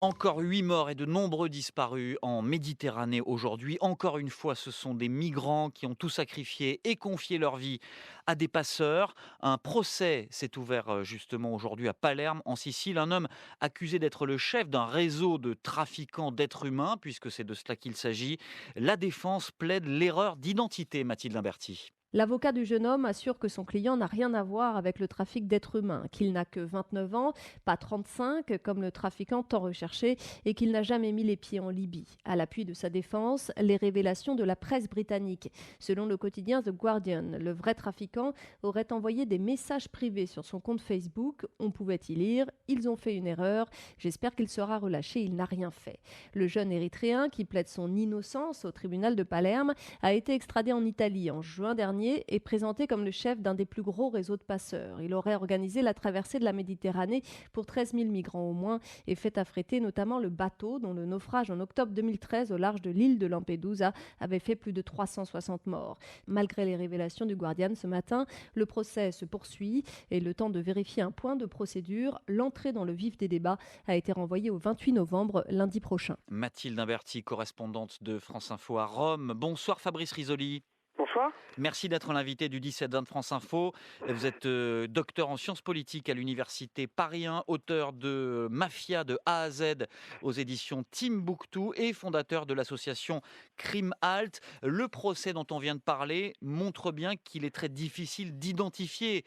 Encore 8 morts et de nombreux disparus en Méditerranée aujourd'hui. Encore une fois, ce sont des migrants qui ont tout sacrifié et confié leur vie à des passeurs. Un procès s'est ouvert justement aujourd'hui à Palerme, en Sicile. Un homme accusé d'être le chef d'un réseau de trafiquants d'êtres humains, puisque c'est de cela qu'il s'agit. La défense plaide l'erreur d'identité, Mathilde Imberti. L'avocat du jeune homme assure que son client n'a rien à voir avec le trafic d'êtres humains, qu'il n'a que 29 ans, pas 35 comme le trafiquant tant recherché, et qu'il n'a jamais mis les pieds en Libye. À l'appui de sa défense, les révélations de la presse britannique. Selon le quotidien The Guardian, le vrai trafiquant aurait envoyé des messages privés sur son compte Facebook. On pouvait y lire: ils ont fait une erreur, j'espère qu'il sera relâché, il n'a rien fait. Le jeune Érythréen, qui plaide son innocence au tribunal de Palerme, a été extradé en Italie en juin dernier est présenté comme le chef d'un des plus gros réseaux de passeurs. Il aurait organisé la traversée de la Méditerranée pour 13 000 migrants au moins et fait affréter notamment le bateau dont le naufrage en octobre 2013 au large de l'île de Lampedusa avait fait plus de 360 morts. Malgré les révélations du Guardian ce matin, le procès se poursuit et le temps de vérifier un point de procédure, l'entrée dans le vif des débats a été renvoyée au 28 novembre, lundi prochain. Mathilde Imberti, correspondante de France Info à Rome. Bonsoir Fabrice Risoli. Bonsoir. Merci d'être l'invité du 17-20 de France Info. Vous êtes docteur en sciences politiques à l'université Paris 1, auteur de Mafia de A à Z aux éditions Timbuktu et fondateur de l'association Crime Halt. Le procès dont on vient de parler montre bien qu'il est très difficile d'identifier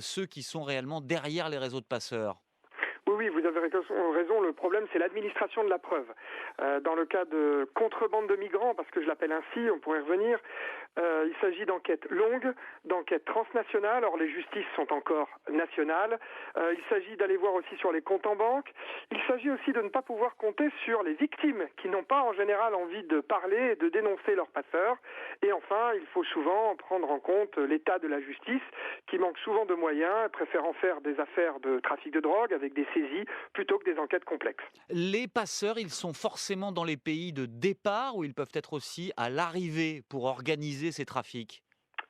ceux qui sont réellement derrière les réseaux de passeurs. Oui, vous avez raison. Le problème, c'est l'administration de la preuve. Dans le cas de contrebande de migrants, parce que je l'appelle ainsi, on pourrait revenir, il s'agit d'enquêtes longues, d'enquêtes transnationales. Or, les justices sont encore nationales. Il s'agit d'aller voir aussi sur les comptes en banque. Il s'agit aussi de ne pas pouvoir compter sur les victimes qui n'ont pas en général envie de parler et de dénoncer leurs passeurs. Et enfin, il faut souvent prendre en compte l'état de la justice qui manque souvent de moyens, préférant faire des affaires de trafic de drogue avec des saisies plutôt que des enquêtes complexes. Les passeurs, ils sont forcément dans les pays de départ ou ils peuvent être aussi à l'arrivée pour organiser ces trafics?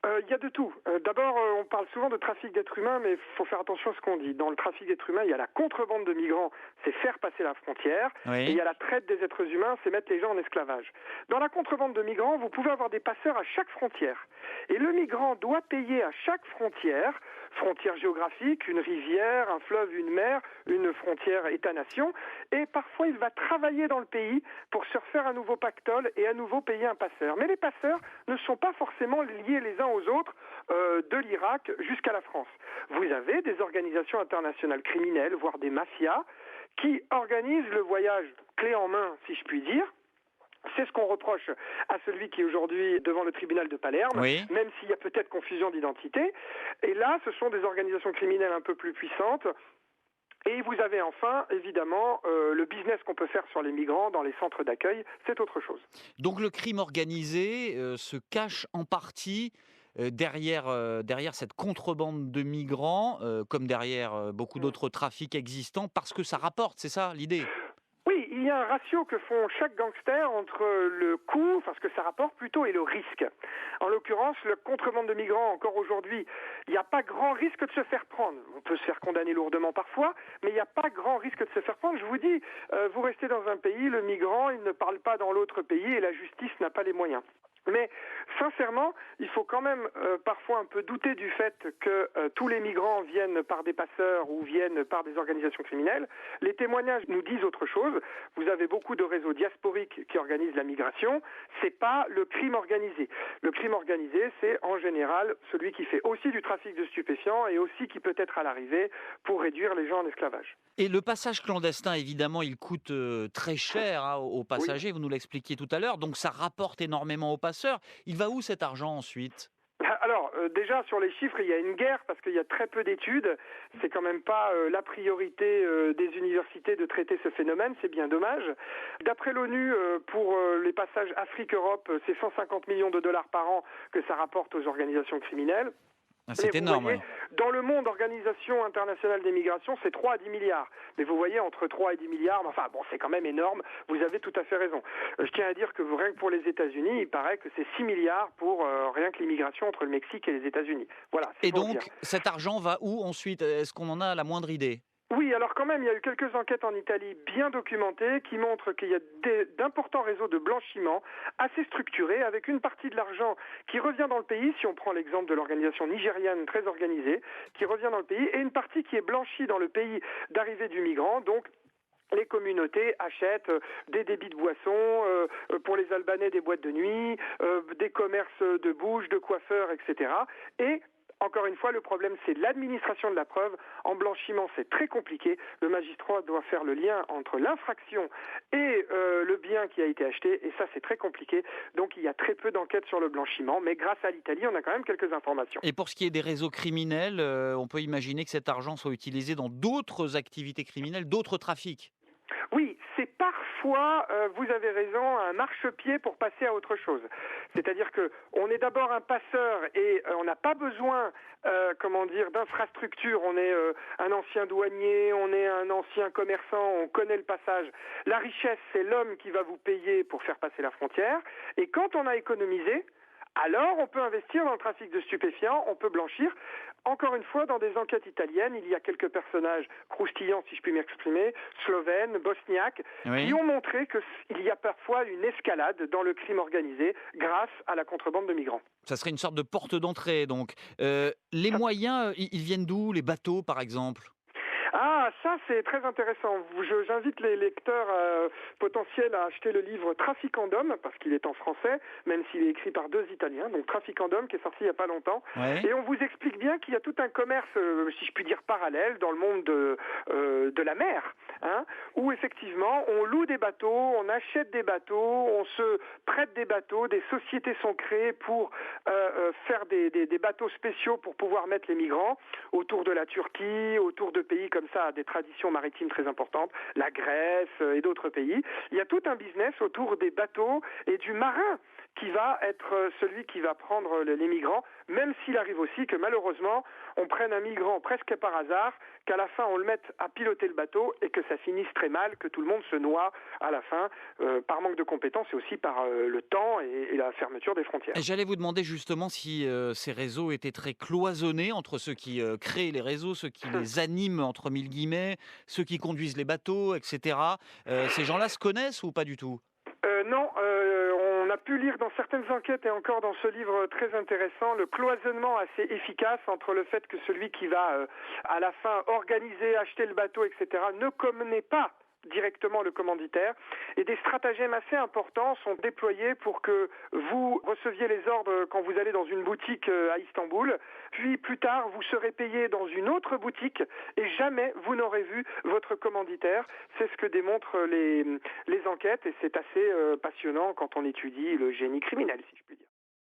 Il y a de tout. D'abord, on parle souvent de trafic d'êtres humains, mais il faut faire attention à ce qu'on dit. Dans le trafic d'êtres humains, il y a la contrebande de migrants, c'est faire passer la frontière, et il y Oui. a la traite des êtres humains, c'est mettre les gens en esclavage. Dans la contrebande de migrants, vous pouvez avoir des passeurs à chaque frontière. Et le migrant doit payer à chaque frontière, frontière géographique, une rivière, un fleuve, une mer, une frontière État-nation, et parfois il va travailler dans le pays pour se refaire un nouveau pactole et à nouveau payer un passeur. Mais les passeurs ne sont pas forcément liés les uns aux autres de l'Irak jusqu'à la France. Vous avez des organisations internationales criminelles, voire des mafias, qui organisent le voyage clé en main, si je puis dire. C'est ce qu'on reproche à celui qui est aujourd'hui devant le tribunal de Palerme, Oui. même s'il y a peut-être confusion d'identité. Et là, ce sont des organisations criminelles un peu plus puissantes. Et vous avez enfin, évidemment, le business qu'on peut faire sur les migrants dans les centres d'accueil, c'est autre chose. Donc le crime organisé se cache en partie derrière cette contrebande de migrants, comme derrière beaucoup d'autres trafics existants, parce que ça rapporte, c'est ça l'idée? Oui, il y a un ratio que font chaque gangster entre le coût, enfin ce que ça rapporte plutôt, et le risque. En l'occurrence, le contrebande de migrants, encore aujourd'hui, il n'y a pas grand risque de se faire prendre. On peut se faire condamner lourdement parfois, mais il n'y a pas grand risque de se faire prendre. Je vous dis, vous restez dans un pays, le migrant, il ne parle pas dans l'autre pays et la justice n'a pas les moyens. Mais sincèrement, il faut quand même parfois un peu douter du fait que tous les migrants viennent par des passeurs ou viennent par des organisations criminelles. Les témoignages nous disent autre chose. Vous avez beaucoup de réseaux diasporiques qui organisent la migration. C'est pas le crime organisé. Le crime organisé, c'est en général celui qui fait aussi du trafic de stupéfiants et aussi qui peut être à l'arrivée pour réduire les gens en esclavage. Et le passage clandestin, évidemment, il coûte très cher hein, aux Oui. passagers, vous nous l'expliquiez tout à l'heure, donc ça rapporte énormément aux passeurs. Il va où cet argent ensuite? Alors, déjà, sur les chiffres, il y a une guerre parce qu'il y a très peu d'études. C'est quand même pas la priorité des universités de traiter ce phénomène, c'est bien dommage. D'après l'ONU, pour les passages Afrique-Europe, c'est 150 millions de dollars par an que ça rapporte aux organisations criminelles. Ah, Mais c'est vous énorme, voyez, oui. dans le monde, Organisation internationale des migrations, c'est 3 à 10 milliards. Mais vous voyez, entre 3 et 10 milliards, enfin bon, c'est quand même énorme, vous avez tout à fait raison. Je tiens à dire que rien que pour les États-Unis, il paraît que c'est 6 milliards pour rien que l'immigration entre le Mexique et les États-Unis. Voilà, c'est Et pour dire. donc, cet argent va où ensuite? Est-ce qu'on en a la moindre idée? Oui, alors quand même, il y a eu quelques enquêtes en Italie bien documentées qui montrent qu'il y a d'importants réseaux de blanchiment assez structurés avec une partie de l'argent qui revient dans le pays, si on prend l'exemple de l'organisation nigériane très organisée, qui revient dans le pays, et une partie qui est blanchie dans le pays d'arrivée du migrant, donc les communautés achètent des débits de boissons, pour les Albanais des boîtes de nuit, des commerces de bouches, de coiffeurs, etc. Et encore une fois, le problème, c'est l'administration de la preuve. En blanchiment, c'est très compliqué. Le magistrat doit faire le lien entre l'infraction et le bien qui a été acheté, et ça, c'est très compliqué. Donc, il y a très peu d'enquêtes sur le blanchiment, mais grâce à l'Italie, on a quand même quelques informations. Et pour ce qui est des réseaux criminels, on peut imaginer que cet argent soit utilisé dans d'autres activités criminelles, d'autres trafics? Oui, c'est parfois, vous avez raison, un marchepied pour passer à autre chose. C'est-à-dire que on est d'abord un passeur et on n'a pas besoin, d'infrastructure. On est un ancien douanier, on est un ancien commerçant, on connaît le passage. La richesse, c'est l'homme qui va vous payer pour faire passer la frontière. Et quand on a économisé, alors on peut investir dans le trafic de stupéfiants, on peut blanchir. Encore une fois, dans des enquêtes italiennes, il y a quelques personnages croustillants, si je puis m'exprimer, slovènes, bosniaques, qui Oui. ont montré qu'il y a parfois une escalade dans le crime organisé grâce à la contrebande de migrants. Ça serait une sorte de porte d'entrée donc. Les moyens, ils viennent d'où? Les bateaux, par exemple? Ah, ça c'est très intéressant. J'invite les lecteurs potentiels à acheter le livre Trafiquant d'hommes, parce qu'il est en français, même s'il est écrit par 2 Italiens, donc Trafiquant d'hommes, qui est sorti il n'y a pas longtemps. Ouais. Et on vous explique bien qu'il y a tout un commerce, si je puis dire parallèle, dans le monde de la mer, hein, où effectivement on loue des bateaux, on achète des bateaux, on se prête des bateaux, des sociétés sont créées pour faire des bateaux spéciaux pour pouvoir mettre les migrants autour de la Turquie, autour de pays comme ça, des traditions maritimes très importantes, la Grèce et d'autres pays. Il y a tout un business autour des bateaux et du marin qui va être celui qui va prendre les migrants, même s'il arrive aussi que malheureusement, on prenne un migrant presque par hasard, qu'à la fin on le mette à piloter le bateau et que ça finisse très mal, que tout le monde se noie à la fin, par manque de compétences et aussi par le temps et la fermeture des frontières. Et j'allais vous demander justement si ces réseaux étaient très cloisonnés entre ceux qui créent les réseaux, ceux qui les animent entre mille guillemets, ceux qui conduisent les bateaux, etc. Ces gens-là se connaissent ou pas du tout? Non, on a pu lire dans certaines enquêtes et encore dans ce livre très intéressant le cloisonnement assez efficace entre le fait que celui qui va à la fin organiser, acheter le bateau, etc. ne connaît pas directement le commanditaire et des stratagèmes assez importants sont déployés pour que vous receviez les ordres quand vous allez dans une boutique à Istanbul, puis plus tard vous serez payé dans une autre boutique et jamais vous n'aurez vu votre commanditaire. C'est ce que démontrent les enquêtes et c'est assez passionnant quand on étudie le génie criminel, si je puis dire.